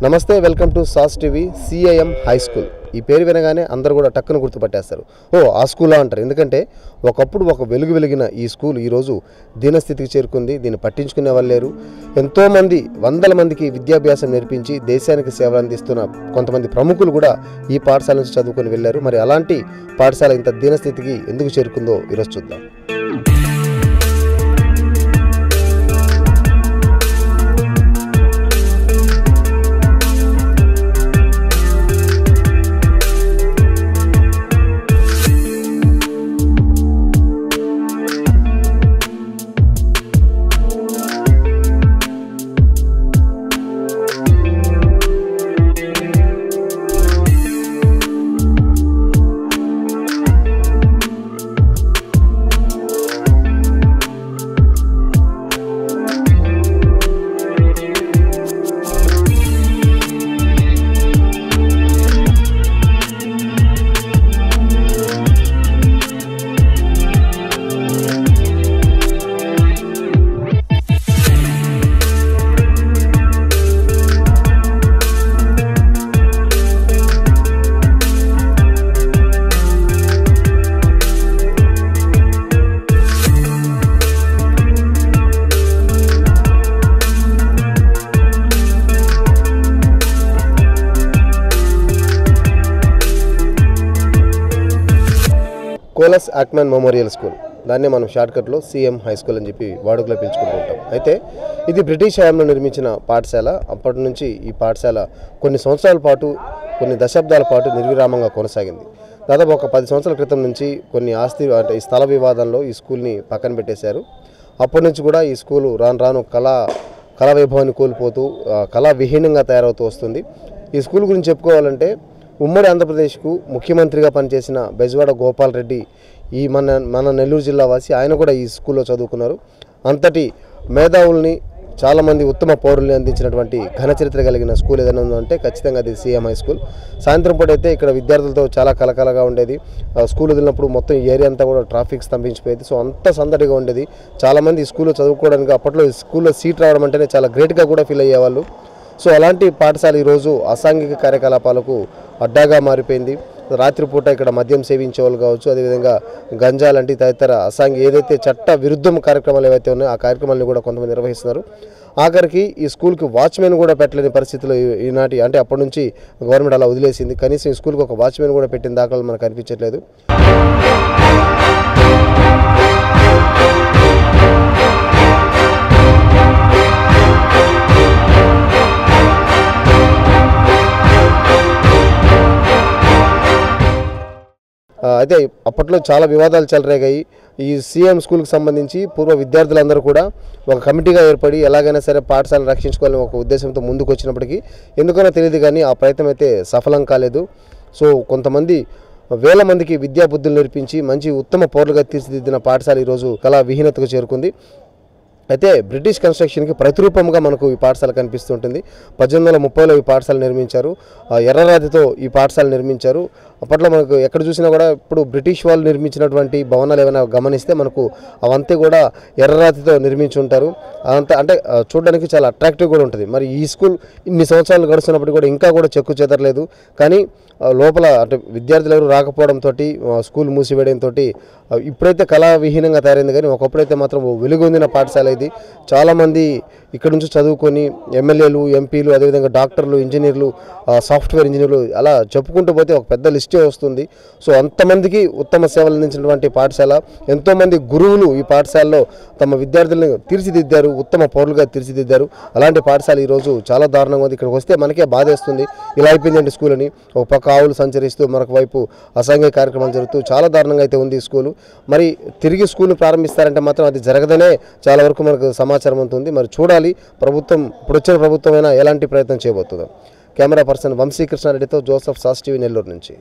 నమస్తే, welcome to sauce TV. CIM high school ఈ పేరు వినగానే అందరూ కూడా టక్కున గుర్తుపట్టేస్తారు. ఆ స్కూలా అంటారు. ఎందుకంటే ఒకప్పుడు ఒక వెలిగిన ఈ స్కూల్ ఈరోజు దీనస్థితికి చేరుకుంది. దీన్ని పట్టించుకునే వాళ్ళు లేరు. ఎంతోమంది వందల మందికి విద్యాభ్యాసం నేర్పించి దేశానికి సేవలు అందిస్తున్న కొంతమంది ప్రముఖులు కూడా ఈ పాఠశాల నుంచి చదువుకొని వెళ్ళారు. మరి అలాంటి పాఠశాల ఇంత దీనస్థితికి ఎందుకు చేరుకుందో ఈరోజు చూద్దాం. కోలస్ ఆక్మన్ మెమోరియల్ స్కూల్, దాన్నే మనం షార్ట్కట్లో సిఎం హై స్కూల్ అని చెప్పి వాడుకలో పిలుచుకుంటూ ఉంటాం. అయితే ఇది బ్రిటిష్ హయాంలో నిర్మించిన పాఠశాల. అప్పటి నుంచి ఈ పాఠశాల కొన్ని సంవత్సరాల పాటు, కొన్ని దశాబ్దాల పాటు నిర్విరామంగా కొనసాగింది. దాదాపు ఒక 10 సంవత్సరాల క్రితం నుంచి కొన్ని ఈ స్థల వివాదంలో ఈ స్కూల్ని పక్కన పెట్టేశారు. అప్పటి నుంచి కూడా ఈ స్కూలు రాను కళా వైభవాన్ని కోల్పోతూ కళా విహీనంగా తయారవుతూ వస్తుంది. ఈ స్కూల్ గురించి చెప్పుకోవాలంటే ఉమ్మడి ఆంధ్రప్రదేశ్కు ముఖ్యమంత్రిగా పనిచేసిన బెజవాడ గోపాల్ రెడ్డి ఈ మన నెల్లూరు జిల్లా వాసి. ఆయన కూడా ఈ స్కూల్లో చదువుకున్నారు. అంతటి మేధావుల్ని, చాలామంది ఉత్తమ పౌరుల్ని అందించినటువంటి ఘన చరిత్ర కలిగిన స్కూల్ ఏదైనా ఉందంటే ఖచ్చితంగా అది సిఎం హై స్కూల్. సాయంత్రం పూట అయితే ఇక్కడ విద్యార్థులతో చాలా కలకలగా ఉండేది. స్కూల్ వదిలినప్పుడు మొత్తం ఈ ఏరియా అంతా కూడా ట్రాఫిక్ స్తంభించిపోయేది. సో అంత సందడిగా ఉండేది. చాలామంది ఈ స్కూల్లో చదువుకోవడానికి అప్పట్లో స్కూల్లో సీట్ రావడం అంటేనే చాలా గ్రేట్గా కూడా ఫీల్ అయ్యేవాళ్ళు. సో అలాంటి పాఠశాల ఈరోజు అసాంఘిక కార్యకలాపాలకు అడ్డాగా మారిపోయింది. రాత్రిపూట ఇక్కడ మద్యం సేవించే వాళ్ళు కావచ్చు, అదేవిధంగా గంజా లాంటి తదితర ఏదైతే చట్ట విరుద్ధం కార్యక్రమాలు ఏవైతే ఉన్నాయో ఆ కార్యక్రమాలను కూడా కొంతమంది నిర్వహిస్తున్నారు. ఆఖరికి ఈ స్కూల్కి వాచ్మెన్ కూడా పెట్టలేని పరిస్థితిలో ఈనాటి అంటే అప్పటి నుంచి గవర్నమెంట్ అలా వదిలేసింది. కనీసం ఈ స్కూల్కి ఒక వాచ్మెన్ కూడా పెట్టిన దాఖలు మనకు కనిపించట్లేదు. అయితే అప్పట్లో చాలా వివాదాలు చెలరేగాయి. ఈ సిఎం స్కూల్కి సంబంధించి పూర్వ విద్యార్థులందరూ కూడా ఒక కమిటీగా ఏర్పడి ఎలాగైనా సరే పాఠశాలను రక్షించుకోవాలని ఒక ఉద్దేశంతో ముందుకు వచ్చినప్పటికీ ఎందుకనో తెలియదు కానీ ఆ ప్రయత్నం అయితే సఫలం కాలేదు. సో కొంతమంది వేల మందికి విద్యాబుద్ధులు నేర్పించి మంచి ఉత్తమ పౌరులుగా తీర్చిదిద్దిన పాఠశాల ఈరోజు కళా విహీనతకు చేరుకుంది. అయితే బ్రిటిష్ కన్స్ట్రక్షన్కి ప్రతిరూపంగా మనకు ఈ పాఠశాల కనిపిస్తుంటుంది. 1830లో ఈ పాఠశాల నిర్మించారు. ఎర్రరాతితో ఈ పాఠశాల నిర్మించారు. అప్పట్లో మనకు ఎక్కడ చూసినా కూడా ఇప్పుడు బ్రిటిష్ వాళ్ళు నిర్మించినటువంటి భవనాలు ఏమైనా గమనిస్తే మనకు అవంతా కూడా ఎర్రరాతితో నిర్మించి ఉంటారు. అదంతా అంటే చూడడానికి చాలా అట్రాక్టివ్ కూడా ఉంటుంది. మరి ఈ స్కూల్ ఇన్ని సంవత్సరాలు గడుస్తున్నప్పటికీ కూడా ఇంకా కూడా చెక్కు చెదరలేదు. కానీ లోపల అంటే విద్యార్థులు ఎవరు రాకపోవడంతో స్కూల్ మూసివేయడంతో ఇప్పుడైతే కళా విహీనంగా తయారైంది. కానీ ఒకప్పుడైతే మాత్రం వెలుగొందిన పాఠశాల ఇది. చాలామంది ఇక్కడ నుంచి చదువుకొని ఎమ్మెల్యేలు, ఎంపీలు, అదేవిధంగా డాక్టర్లు, ఇంజనీర్లు, సాఫ్ట్వేర్ ఇంజనీర్లు అలా చెప్పుకుంటూ పోతే ఒక పెద్ద లిస్టే వస్తుంది. సో అంతమందికి ఉత్తమ సేవలు అందించినటువంటి పాఠశాల. ఎంతోమంది గురువులు ఈ పాఠశాలలో తమ విద్యార్థులను తీర్చిదిద్దారు, ఉత్తమ పౌరులుగా తీర్చిదిద్దారు. అలాంటి పాఠశాల ఈరోజు చాలా దారుణంగా ఉంది. ఇక్కడికి వస్తే మనకే బాధేస్తుంది. ఇలా అయిపోయిందండి స్కూల్ అని. ఒక పక్క ఆవులు సంచరిస్తూ మరొక వైపు అసాంఘిక కార్యక్రమాలు జరుగుతూ చాలా దారుణంగా అయితే ఉంది ఈ స్కూలు. మరి తిరిగి స్కూల్ని ప్రారంభిస్తారంటే మాత్రం అది జరగదనే చాలా వరకు మనకు సమాచారం ఉంటుంది. మరి చూడాలి ప్రభుత్వం, ఇప్పుడు వచ్చిన ప్రభుత్వం అయినా ఎలాంటి ప్రయత్నం చేయబోతుందో. కెమెరా పర్సన్ వంశీకృష్ణారెడ్డితో జోసెఫ్, సాస్ టీవీ, నెల్లూరు నుంచి.